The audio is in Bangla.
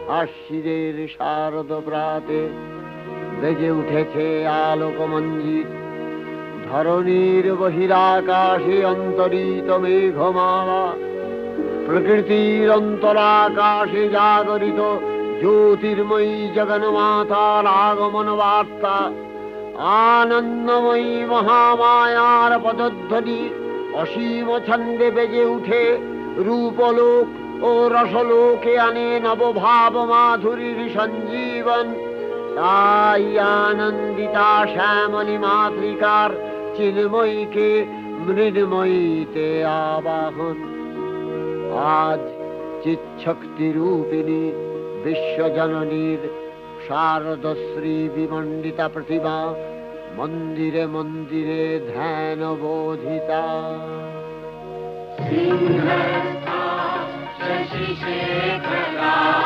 আশ্বিনের শারদ প্রাতে বেজে উঠেছে আলোক মঞ্জিত। ধরণীর বহিরাকাশে অন্তরিত মেঘমালা, প্রকৃতির অন্তরাকাশে জাগরিত জ্যোতির্ময়ী জগন্মাতার আগমন বার্তা। আনন্দময়ী মহামায়ার পদধ্বনি অসীম ছন্দে বেজে উঠে রূপলোক ও রসলোকে আনে নবভাব মাধুরীর সঞ্জীবন। তাই আনন্দিতা শ্যামলী মাতৃকার চিন্ময়ীকে মৃন্ময়ীতে আবাহন। আজ চিৎশক্তি রূপিণী বিশ্বজননীর শারদশ্রী বিমণ্ডিতা প্রতিমা মন্দিরে মন্দিরে ধ্যান বোধিতা। সিংহস্থা শশিশেখরা